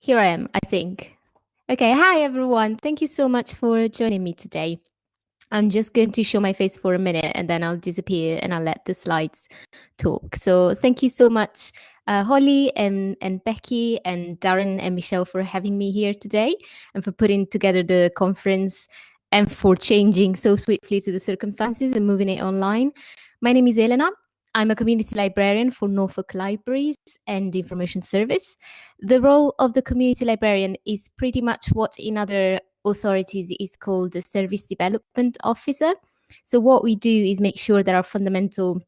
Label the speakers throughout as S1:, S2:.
S1: Here I am, I think. Okay, hi everyone. Thank you so much for joining me today. I'm just going to show my face for a minute and then I'll disappear and I'll let the slides talk. So thank you so much, Holly and Becky and Darren and Michelle for having me here today and for putting together the conference and for changing so swiftly to the circumstances and moving it online. My name is Elena. I'm a community librarian for Norfolk Libraries and Information Service. The role of the community librarian is pretty much what in other authorities is called the service development officer. So what we do is make sure that our fundamental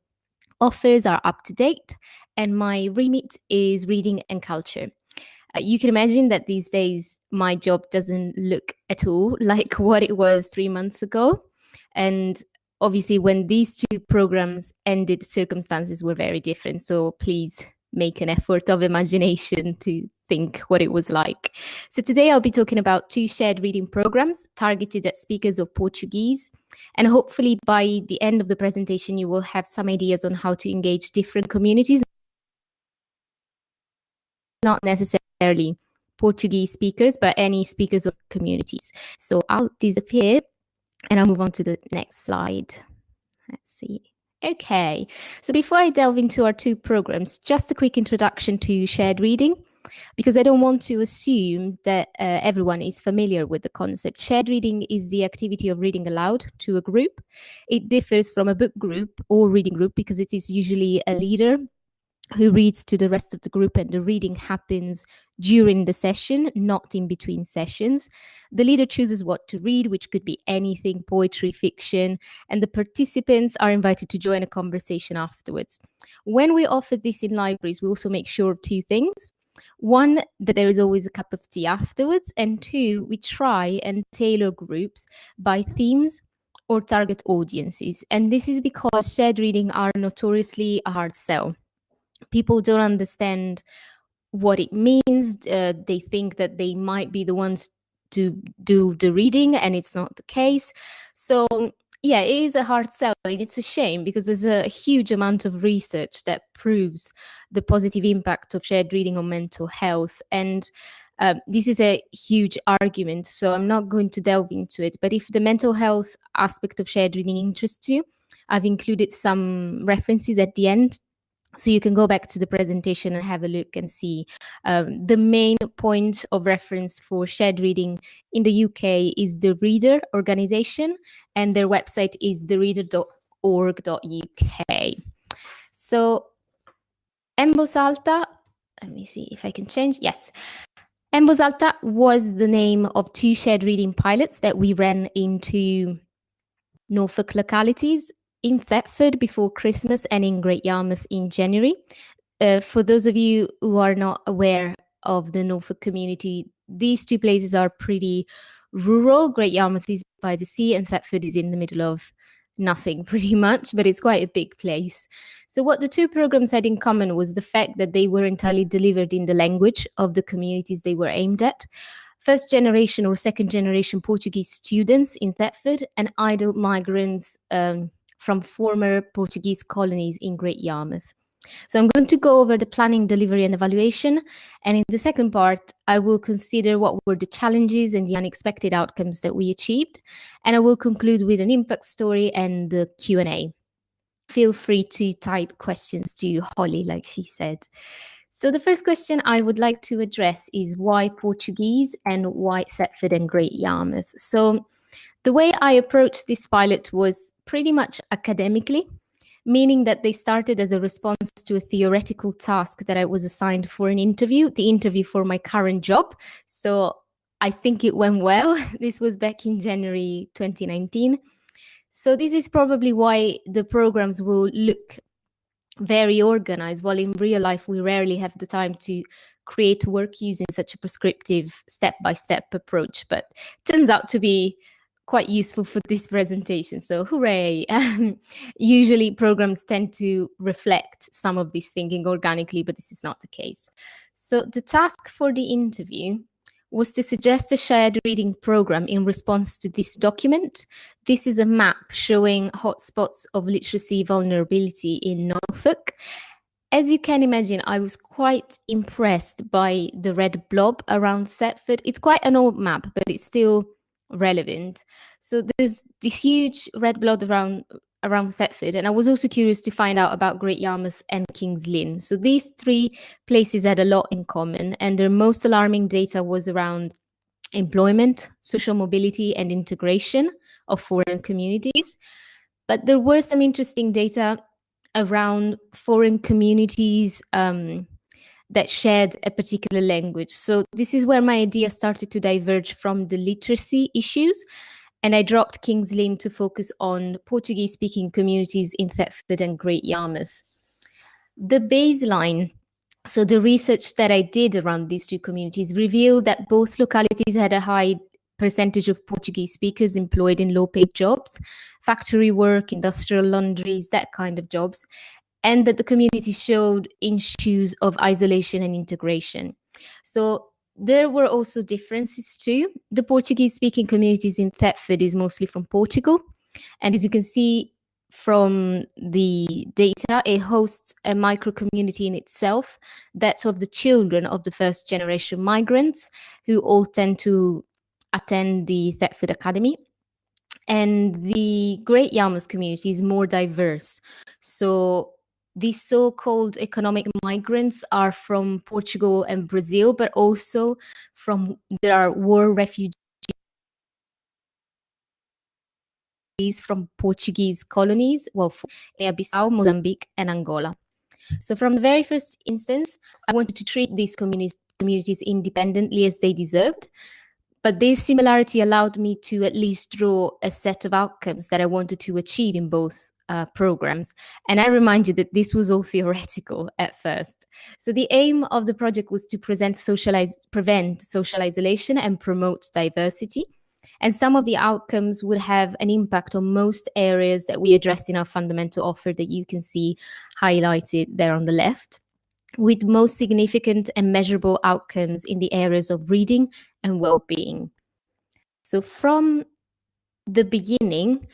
S1: offers are up to date, and my remit is reading and culture. You can imagine that these days my job doesn't look at all like what it was 3 months ago. And obviously when these two programs ended, circumstances were very different. So please make an effort of imagination to think what it was like. So today I'll be talking about two shared reading programs targeted at speakers of Portuguese. And hopefully by the end of the presentation, you will have some ideas on how to engage different communities, not necessarily Portuguese speakers, but any speakers of communities. So I'll disappear and I'll move on to the next slide. Let's see. Okay, so before I delve into our two programs, just a quick introduction to shared reading, because I don't want to assume that everyone is familiar with the concept. Shared reading is the activity of reading aloud to a group. It differs from a book group or reading group because it is usually a leader who reads to the rest of the group, and the reading happens during the session, not in between sessions. The leader chooses what to read, which could be anything, poetry, fiction, and the participants are invited to join a conversation afterwards. When we offer this in libraries, we also make sure of two things. One, that there is always a cup of tea afterwards, and two, we try and tailor groups by themes or target audiences. And this is because shared reading are notoriously a hard sell. People don't understand what it means. They think that they might be the ones to do the reading, and it's not the case. So yeah, it is a hard sell. It's a shame because there's a huge amount of research that proves the positive impact of shared reading on mental health. And this is a huge argument, so I'm not going to delve into it. But if the mental health aspect of shared reading interests you, I've included some references at the end, so you can go back to the presentation and have a look and see. The main point of reference for shared reading in the UK is the Reader organization, and their website is thereader.org.uk. So En Voz Alta, let me see if I can change. Yes. En Voz Alta was the name of two shared reading pilots that we ran into Norfolk localities, in Thetford before Christmas and in Great Yarmouth in January. For those of you who are not aware of the Norfolk community, these two places are pretty rural. Great Yarmouth is by the sea and Thetford is in the middle of nothing pretty much, but it's quite a big place. So what the two programs had in common was the fact that they were entirely delivered in the language of the communities they were aimed at. First generation or second generation Portuguese students in Thetford and idle migrants from former Portuguese colonies in Great Yarmouth. So I'm going to go over the planning, delivery and evaluation. And in the second part, I will consider what were the challenges and the unexpected outcomes that we achieved. And I will conclude with an impact story and the Q&A. Feel free to type questions to Holly, like she said. So the first question I would like to address is why Portuguese and why Thetford and Great Yarmouth? So the way I approached this pilot was pretty much academically, meaning that they started as a response to a theoretical task that I was assigned for an interview, the interview for my current job. So I think it went well. This was back in January 2019. So this is probably why the programs will look very organized, while in real life we rarely have the time to create work using such a prescriptive step-by-step approach, but turns out to be quite useful for this presentation, so hooray. Usually programs tend to reflect some of this thinking organically, but this is not the case. So the task for the interview was to suggest a shared reading program in response to this document. This is a map showing hotspots of literacy vulnerability in Norfolk. as you can imagine, I was quite impressed by the red blob around Thetford. It's quite an old map, but it's still relevant. So there's this huge red blob around Thetford, and I was also curious to find out about Great Yarmouth and King's Lynn. So these three places had a lot in common, and their most alarming data was around employment, social mobility, and integration of foreign communities. But there were some interesting data around foreign communities that shared a particular language. So this is where my idea started to diverge from the literacy issues. And I dropped King's Lynn to focus on Portuguese-speaking communities in Thetford and Great Yarmouth. The baseline, so the research that I did around these two communities, revealed that both localities had a high percentage of Portuguese speakers employed in low-paid jobs, factory work, industrial laundries, that kind of jobs, and that the community showed issues of isolation and integration. So there were also differences too. The Portuguese-speaking communities in Thetford is mostly from Portugal, and as you can see from the data, it hosts a micro community in itself that's of the children of the first generation migrants who all tend to attend the Thetford Academy. And the Great Yarmouth community is more diverse. So these so-called economic migrants are from Portugal and Brazil, but also there are war refugees from Portuguese colonies, well, Guinea-Bissau, Mozambique, and Angola. So from the very first instance, I wanted to treat these communities independently as they deserved. But this similarity allowed me to at least draw a set of outcomes that I wanted to achieve in both programs. And I remind you that this was all theoretical at first. So the aim of the project was to prevent social isolation and promote diversity. And some of the outcomes would have an impact on most areas that we address in our fundamental offer that you can see highlighted there on the left, with most significant and measurable outcomes in the areas of reading and well-being. So from the beginning,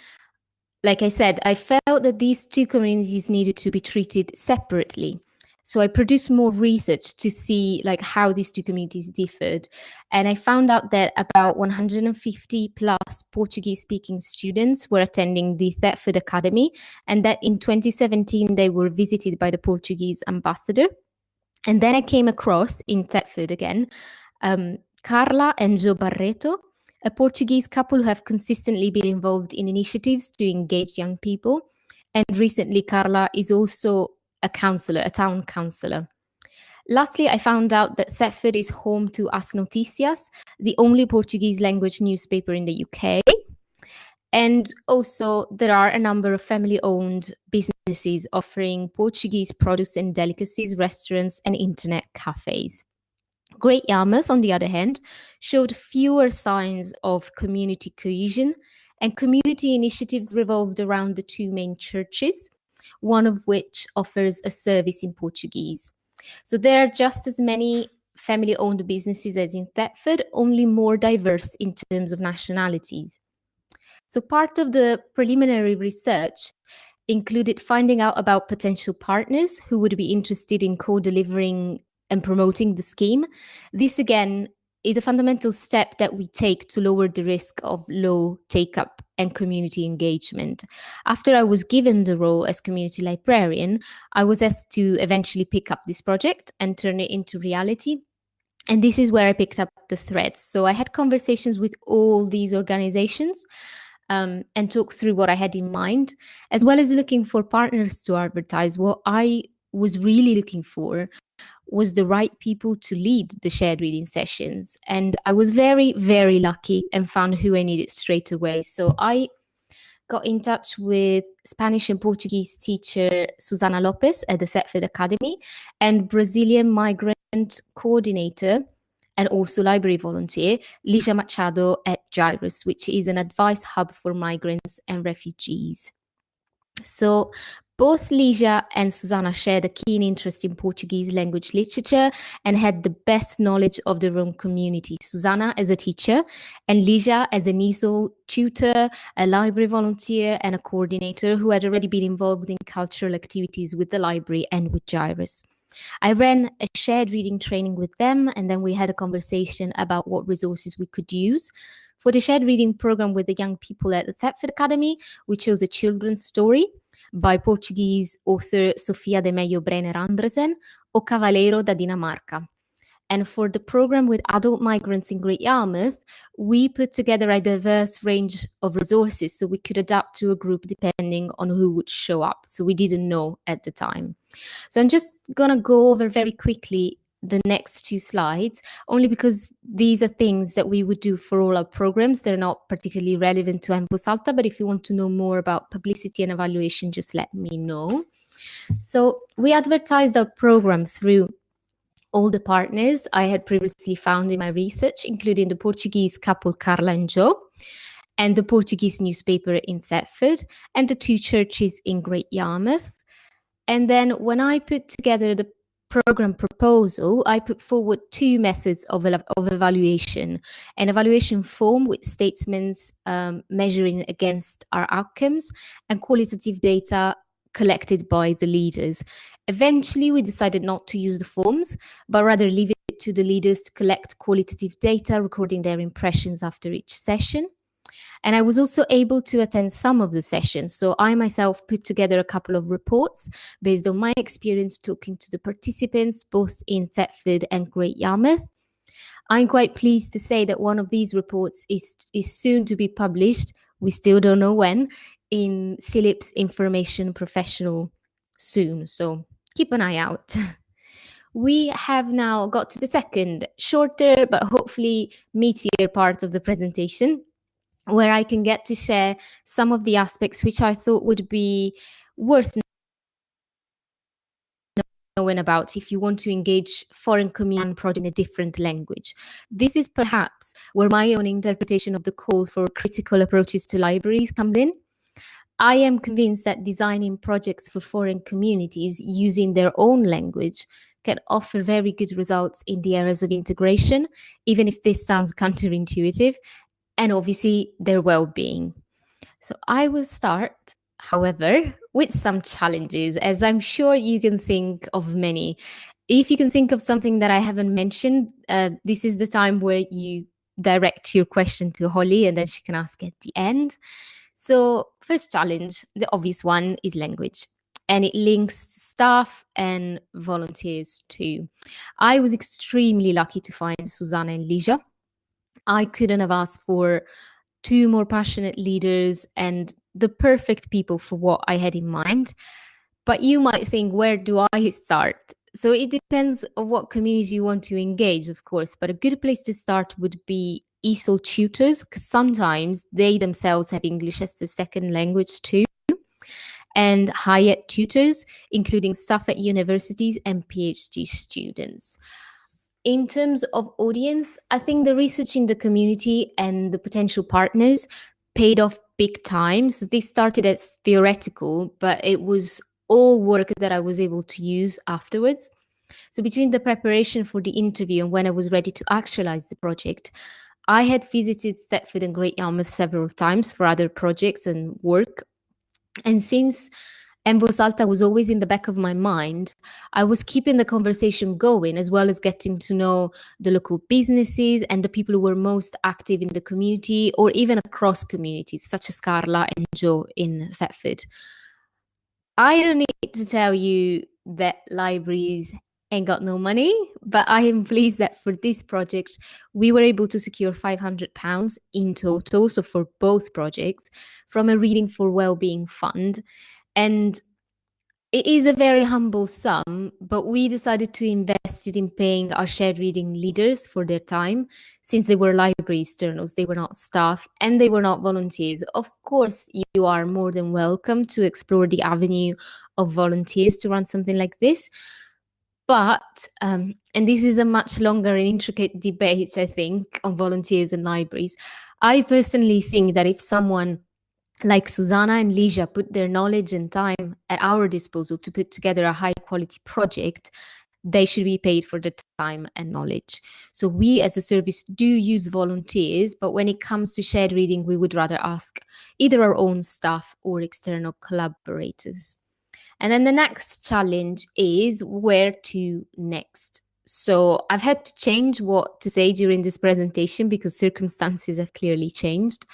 S1: like I said, I felt that these two communities needed to be treated separately. So I produced more research to see how these two communities differed. And I found out that about 150 plus Portuguese-speaking students were attending the Thetford Academy, and that in 2017 they were visited by the Portuguese ambassador. And then I came across, in Thetford again, Carla and Joe Barreto, a Portuguese couple who have consistently been involved in initiatives to engage young people. And recently, Carla is also a town councillor. Lastly, I found out that Thetford is home to As Noticias, the only Portuguese language newspaper in the UK. And also, there are a number of family-owned businesses offering Portuguese produce and delicacies, restaurants, and internet cafes. Great Yarmouth, on the other hand, showed fewer signs of community cohesion, and community initiatives revolved around the two main churches, one of which offers a service in Portuguese. So there are just as many family-owned businesses as in Thetford, only more diverse in terms of nationalities. So part of the preliminary research included finding out about potential partners who would be interested in co-delivering and promoting the scheme. This, again, is a fundamental step that we take to lower the risk of low take-up and community engagement. After I was given the role as community librarian, I was asked to eventually pick up this project and turn it into reality. And this is where I picked up the threads. So I had conversations with all these organizations and talked through what I had in mind, as well as looking for partners to advertise. What I was really looking for was the right people to lead the shared reading sessions. And I was very, very lucky and found who I needed straight away. So I got in touch with Spanish and Portuguese teacher Susana Lopez at the Thetford Academy and Brazilian migrant coordinator and also library volunteer, Lígia Machado at Gyrus, which is an advice hub for migrants and refugees. So Both Ligia and Susanna shared a keen interest in Portuguese language literature and had the best knowledge of the Rome community. Susanna as a teacher and Ligia as an ESOL tutor, a library volunteer and a coordinator who had already been involved in cultural activities with the library and with Gyrus. I ran a shared reading training with them, and then we had a conversation about what resources we could use. For the shared reading program with the young people at the Thetford Academy, we chose a children's story by Portuguese author Sofia de Mello Brenner Andresen, O Cavaleiro da Dinamarca. And for the program with adult migrants in Great Yarmouth, we put together a diverse range of resources so we could adapt to a group depending on who would show up. So we didn't know at the time. So I'm just going to go over very quickly the next two slides, only because these are things that we would do for all our programs. They're not particularly relevant to En Voz Alta, but if you want to know more about publicity and evaluation, just let me know. So we advertised our program through all the partners I had previously found in my research, including the Portuguese couple Carla and Joe, and the Portuguese newspaper in Thetford, and the two churches in Great Yarmouth. And then when I put together the program proposal, I put forward two methods of evaluation: an evaluation form with statements measuring against our outcomes, and qualitative data collected by the leaders. Eventually, we decided not to use the forms, but rather leave it to the leaders to collect qualitative data, recording their impressions after each session. And I was also able to attend some of the sessions. So I myself put together a couple of reports based on my experience talking to the participants, both in Thetford and Great Yarmouth. I'm quite pleased to say that one of these reports is soon to be published. We still don't know when, in Silip's Information Professional soon. So keep an eye out. We have now got to the second, shorter, but hopefully meatier part of the presentation, where I can get to share some of the aspects which I thought would be worth knowing about if you want to engage foreign community project in a different language. This is perhaps where my own interpretation of the call for critical approaches to libraries comes in. I am convinced that designing projects for foreign communities using their own language can offer very good results in the areas of integration, even if this sounds counterintuitive, and obviously their well-being. So I will start, however, with some challenges, as I'm sure you can think of many. If you can think of something that I haven't mentioned, this is the time where you direct your question to Holly and then she can ask at the end. So first challenge, the obvious one, is language. And it links to staff and volunteers too. I was extremely lucky to find Susanna and Ligia. I couldn't have asked for two more passionate leaders and the perfect people for what I had in mind. But you might think, where do I start? So it depends on what community you want to engage, of course, but a good place to start would be ESOL tutors, because sometimes they themselves have English as the second language too, and higher tutors, including staff at universities and PhD students. In terms of audience, I think the research in the community and the potential partners paid off big time. So this started as theoretical, but it was all work that I was able to use afterwards. So between the preparation for the interview and when I was ready to actualize the project, I had visited Thetford and Great Yarmouth several times for other projects and work. And since En Voz Alta was always in the back of my mind, I was keeping the conversation going, as well as getting to know the local businesses and the people who were most active in the community or even across communities, such as Carla and Joe in Thetford. I don't need to tell you that libraries ain't got no money, but I am pleased that for this project, we were able to secure £500 in total, so for both projects, from a Reading for Wellbeing fund. And it is a very humble sum, but we decided to invest it in paying our shared reading leaders for their time, since they were library externals, they were not staff, and they were not volunteers. Of course, you are more than welcome to explore the avenue of volunteers to run something like this. But, and this is a much longer and intricate debate, I think, on volunteers and libraries. I personally think that if someone like Susanna and Ligia put their knowledge and time at our disposal to put together a high quality project, they should be paid for the time and knowledge. So we as a service do use volunteers, but when it comes to shared reading, we would rather ask either our own staff or external collaborators. And then the next challenge is where to next. So I've had to change what to say during this presentation because circumstances have clearly changed.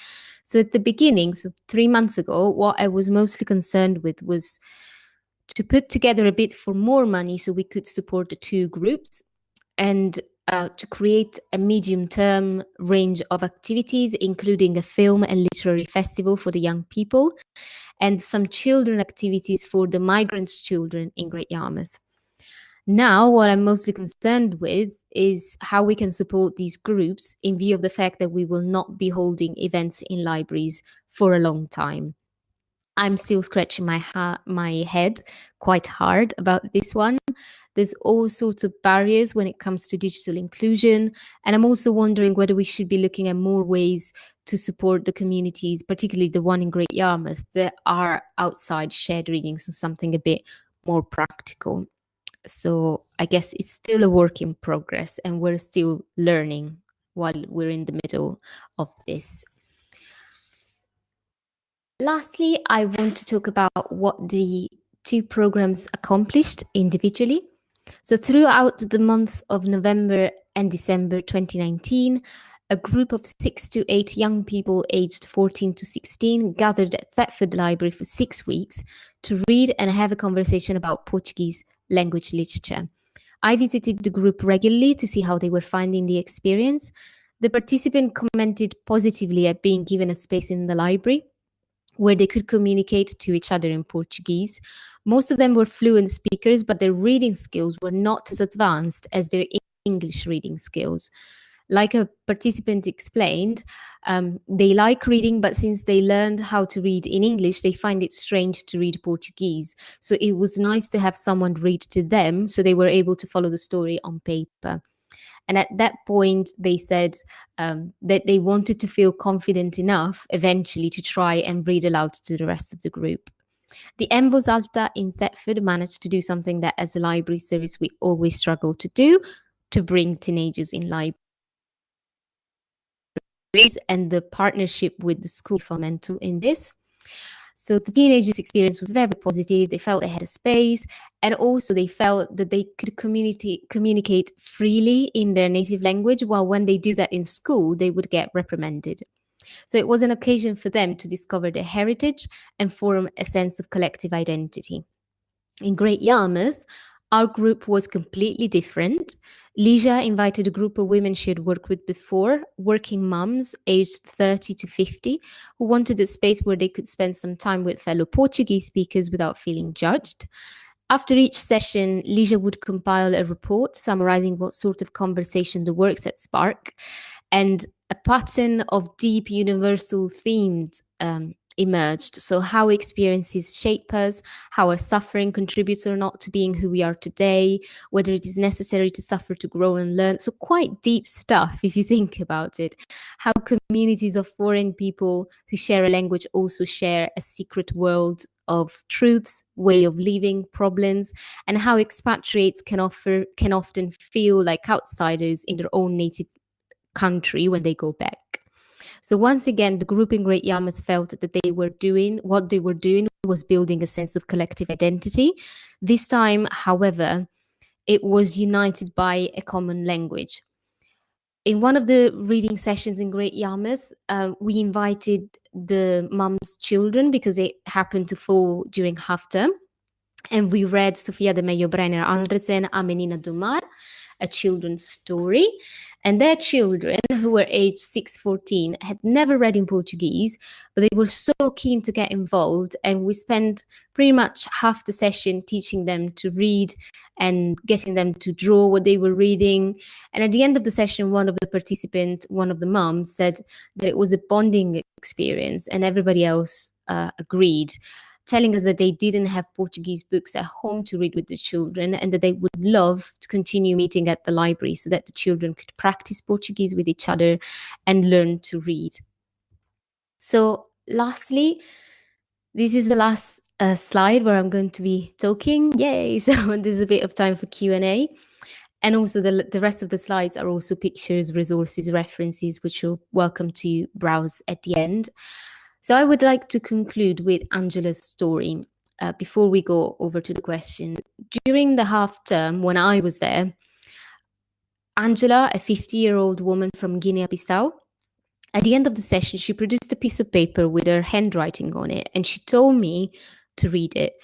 S1: So at the beginning, so 3 months ago, what I was mostly concerned with was to put together a bid for more money so we could support the two groups, and to create a medium-term range of activities, including a film and literary festival for the young people, and some children activities for the migrants' children in Great Yarmouth. Now, what I'm mostly concerned with is how we can support these groups in view of the fact that we will not be holding events in libraries for a long time. I'm still scratching my head quite hard about this one. There's all sorts of barriers when it comes to digital inclusion. And I'm also wondering whether we should be looking at more ways to support the communities, particularly the one in Great Yarmouth, that are outside shared reading, so something a bit more practical. So I guess it's still a work in progress and we're still learning while we're in the middle of this. Lastly, I want to talk about what the two programs accomplished individually. So throughout the months of November and December 2019, a group of 6 to 8 young people aged 14 to 16 gathered at Thetford Library for 6 weeks to read and have a conversation about Portuguese language literature. I visited the group regularly to see how they were finding the experience. The participants commented positively at being given a space in the library where they could communicate to each other in Portuguese. Most of them were fluent speakers, but their reading skills were not as advanced as their English reading skills. Like a participant explained, they like reading, but since they learned how to read in English, they find it strange to read Portuguese. So it was nice to have someone read to them so they were able to follow the story on paper. And at that point, they said that they wanted to feel confident enough eventually to try and read aloud to the rest of the group. The En Voz Alta in Thetford managed to do something that as a library service we always struggle to do, to bring teenagers in libraries, and the partnership with the school is fundamental in this. So the teenagers' experience was very positive. They felt they had a space, and also they felt that they could communicate freely in their native language, while when they do that in school, they would get reprimanded. So it was an occasion for them to discover their heritage and form a sense of collective identity. In Great Yarmouth, our group was completely different. Ligia invited a group of women she had worked with before, working mums aged 30 to 50, who wanted a space where they could spend some time with fellow Portuguese speakers without feeling judged. After each session, Ligia would compile a report summarizing what sort of conversation the works had sparked, and a pattern of deep universal themes emerged. So how experiences shape us, how our suffering contributes or not to being who we are today, whether it is necessary to suffer to grow and learn. So quite deep stuff if you think about it. How communities of foreign people who share a language also share a secret world of truths, way of living, problems, and how expatriates can often feel like outsiders in their own native country when they go back. So once again, the group in Great Yarmouth felt that what they were doing was building a sense of collective identity. This time, however, it was united by a common language. In one of the reading sessions in Great Yarmouth, we invited the mum's children because it happened to fall during half term. And we read Sofia de Mello Brenner Andersen, A Menina do Mar, a children's story. And their children, who were aged 6-14, had never read in Portuguese, but they were so keen to get involved. And we spent pretty much half the session teaching them to read and getting them to draw what they were reading. And at the end of the session, one of the participants, one of the moms, said that it was a bonding experience, and everybody else agreed, telling us that they didn't have Portuguese books at home to read with the children, and that they would love to continue meeting at the library so that the children could practice Portuguese with each other and learn to read. So lastly, this is the last slide where I'm going to be talking. Yay! So there's a bit of time for Q&A. And also the rest of the slides are also pictures, resources, references, which you're welcome to browse at the end. So I would like to conclude with Angela's story before we go over to the question. During the half term, when I was there, Angela, a 50-year-old woman from Guinea-Bissau, at the end of the session, she produced a piece of paper with her handwriting on it, and she told me to read it.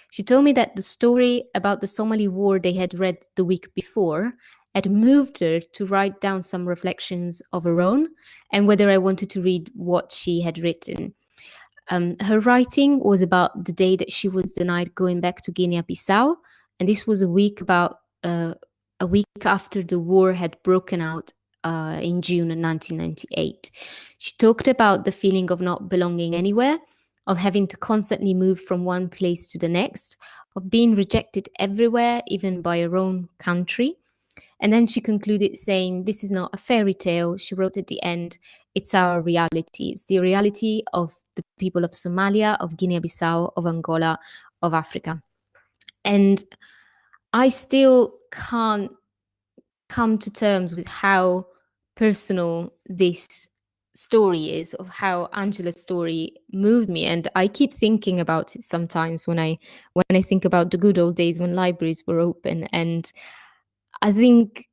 S1: She told me that the story about the Somali war they had read the week before had moved her to write down some reflections of her own, and whether I wanted to read what she had written. Her writing was about the day that she was denied going back to Guinea-Bissau, and this was a week after the war had broken out in June 1998. She talked about the feeling of not belonging anywhere, of having to constantly move from one place to the next, of being rejected everywhere, even by her own country. And then she concluded saying, "This is not a fairy tale," she wrote at the end, "it's our reality. It's the reality of the people of Somalia, of Guinea-Bissau, of Angola, of Africa." And I still can't come to terms with how personal this story is, of how Angela's story moved me. And I keep thinking about it sometimes when I think about the good old days when libraries were open. And I think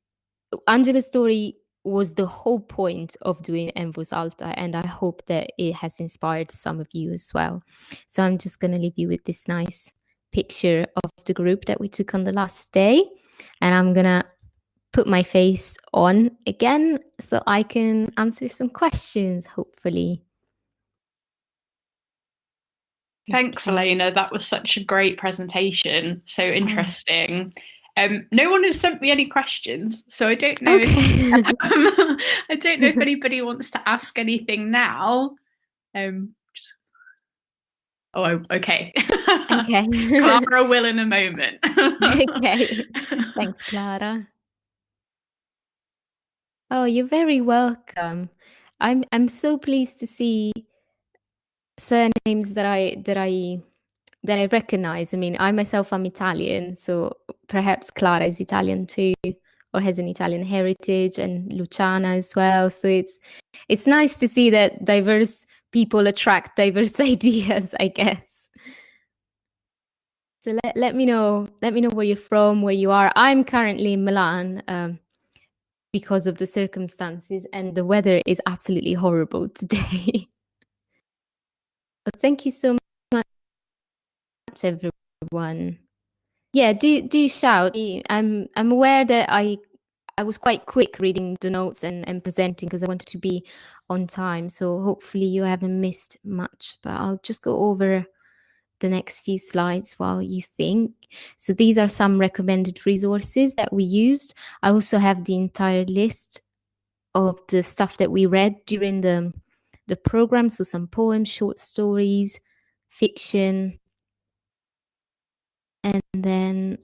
S1: Angela's story was the whole point of doing En Voz Alta, and I hope that it has inspired some of you as well. So I'm just going to leave you with this nice picture of the group that we took on the last day, and I'm going to put my face on again so I can answer some questions, hopefully.
S2: Thanks, Elena. That was such a great presentation. So interesting. No one has sent me any questions, so I don't know. I don't know if anybody wants to ask anything now. Okay.
S1: Okay.
S2: Clara will in a moment.
S1: Okay. Thanks, Clara. Oh, you're very welcome. I'm so pleased to see surnames that I recognize. I mean, I myself am Italian, so perhaps Clara is Italian too, or has an Italian heritage, and Luciana as well. So it's nice to see that diverse people attract diverse ideas, I guess. So let me know where you're from, where you are. I'm currently in Milan because of the circumstances, and the weather is absolutely horrible today. But thank you so much, everyone. Yeah, do shout. I'm aware that I was quite quick reading the notes and presenting because I wanted to be on time. So hopefully you haven't missed much, but I'll just go over the next few slides while you think. So these are some recommended resources that we used. I also have the entire list of the stuff that we read during the program. So some poems, short stories, fiction, and then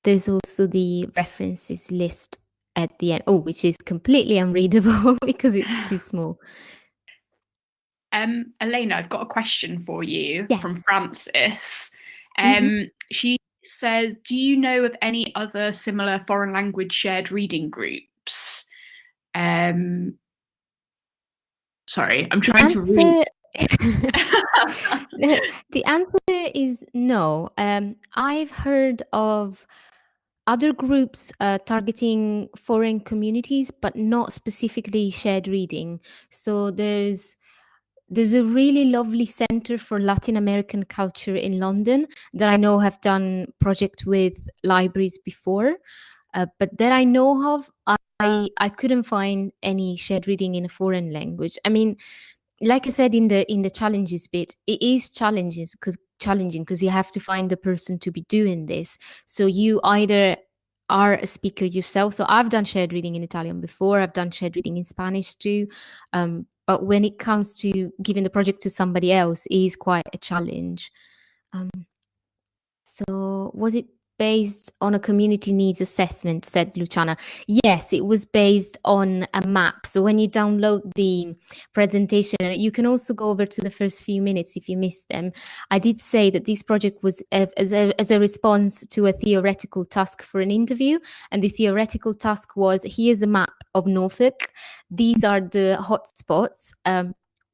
S1: there's also the references list at the end, which is completely unreadable because it's too small.
S2: Elena, I've got a question for you from Francis. She says, do you know of any other similar foreign language shared reading groups? Sorry, I'm trying to read.
S1: The answer is no. I've heard of other groups targeting foreign communities, but not specifically shared reading. So there's a really lovely Center for Latin American Culture in London that I know have done project with libraries before, but that I know of, I couldn't find any shared reading in a foreign language. I mean, like I said in the challenges bit, it is challenging because you have to find the person to be doing this. So you either are a speaker yourself. So I've done shared reading in Italian before. I've done shared reading in Spanish too. But when it comes to giving the project to somebody else, it is quite a challenge. So was it based on a community needs assessment, said Luciana. Yes, it was based on a map. So when you download the presentation, you can also go over to the first few minutes if you missed them. I did say that this project was as a response to a theoretical task for an interview. And the theoretical task was, here's a map of Norfolk. These are the hotspots.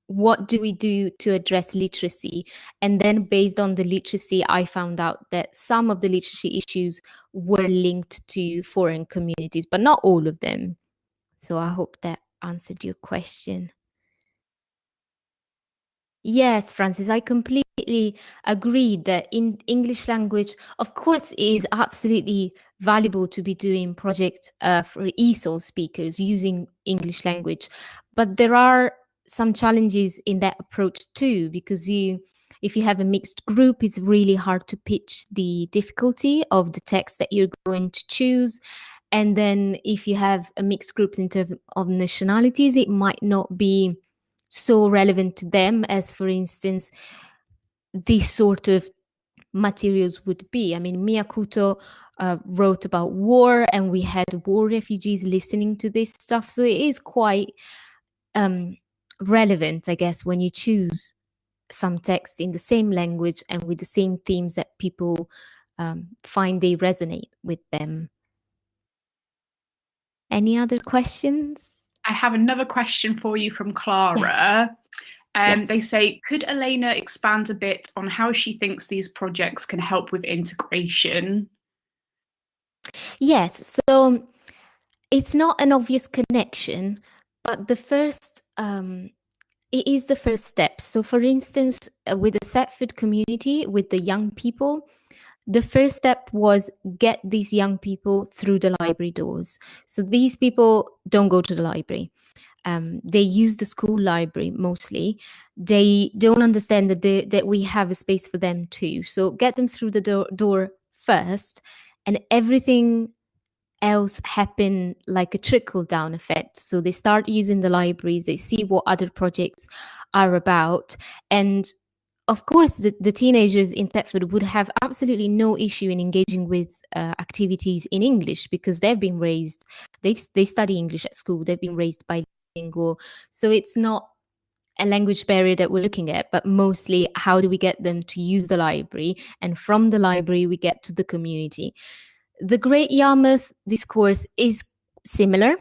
S1: What do we do to address literacy? And then based on the literacy, I found out that some of the literacy issues were linked to foreign communities, but not all of them. So I hope that answered your question. Yes, Francis, I completely agree that in English language, of course, it is absolutely valuable to be doing projects for ESOL speakers using English language. But there are some challenges in that approach too, because if you have a mixed group, it's really hard to pitch the difficulty of the text that you're going to choose. And then if you have a mixed group in terms of nationalities, it might not be so relevant to them as, for instance, these sort of materials would be. I mean, Miyakuto wrote about war, and we had war refugees listening to this stuff. So it is quite relevant, I guess, when you choose some text in the same language and with the same themes that people find they resonate with them. Any other questions?
S2: I have another question for you from Clara.
S1: Yes.
S2: They say, could Elena expand a bit on how she thinks these projects can help with integration?
S1: Yes, so it's not an obvious connection, but the first, it is the first step. So for instance, with the Thetford community, with the young people, the first step was get these young people through the library doors. So these people don't go to the library. They use the school library mostly. They don't understand that we have a space for them too. So get them through the door first, and everything else happen like a trickle down effect. So they start using the libraries, they see what other projects are about. And of course, the teenagers in Thetford would have absolutely no issue in engaging with activities in English, because they've been raised, they study English at school, they've been raised bilingual. So it's not a language barrier that we're looking at, but mostly how do we get them to use the library? And from the library, we get to the community. The Great Yarmouth discourse is similar.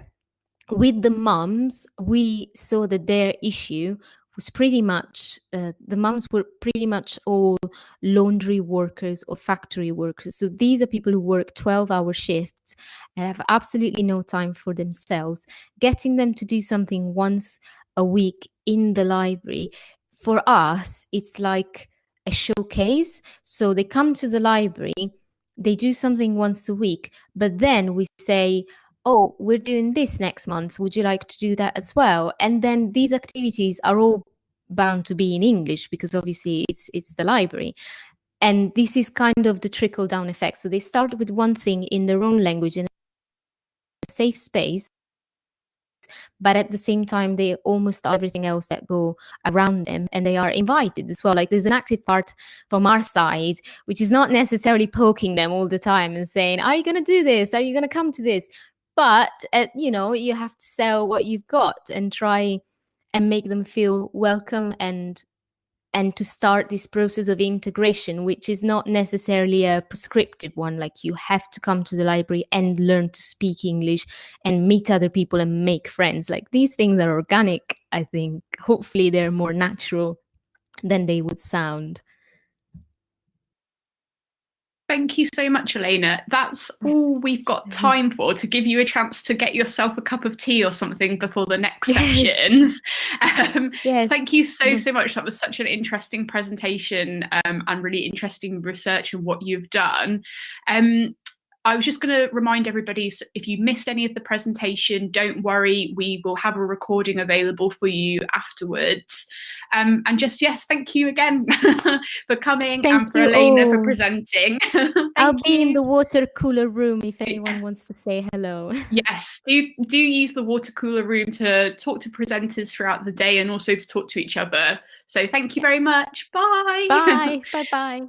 S1: With the mums, we saw that their issue was pretty much, the mums were pretty much all laundry workers or factory workers. So these are people who work 12-hour shifts and have absolutely no time for themselves. Getting them to do something once a week in the library, for us, it's like a showcase. So they come to the library, they do something once a week, but then we say, oh, we're doing this next month. Would you like to do that as well? And then these activities are all bound to be in English, because obviously it's the library. And this is kind of the trickle down effect. So they start with one thing in their own language in a safe space, but at the same time, they almost everything else that go around them, and they are invited as well. Like there's an active part from our side, which is not necessarily poking them all the time and saying, are you going to do this? Are you going to come to this? But, you have to sell what you've got and try and make them feel welcome, and to start this process of integration, which is not necessarily a prescriptive one, like you have to come to the library and learn to speak English and meet other people and make friends. Like these things are organic, I think. Hopefully they're more natural than they would sound.
S2: Thank you so much, Elena. That's all we've got time for, to give you a chance to get yourself a cup of tea or something before the next sessions.
S1: Yes.
S2: Thank you so much. That was such an interesting presentation, and really interesting research and what you've done. I was just going to remind everybody, so if you missed any of the presentation, don't worry, we will have a recording available for you afterwards. And just, yes, thank you again for coming, and for Elena for presenting.
S1: I'll be in the water cooler room if anyone wants to say hello.
S2: Yes, do use the water cooler room to talk to presenters throughout the day, and also to talk to each other. So thank you very much. Bye.
S1: Bye. Bye-bye.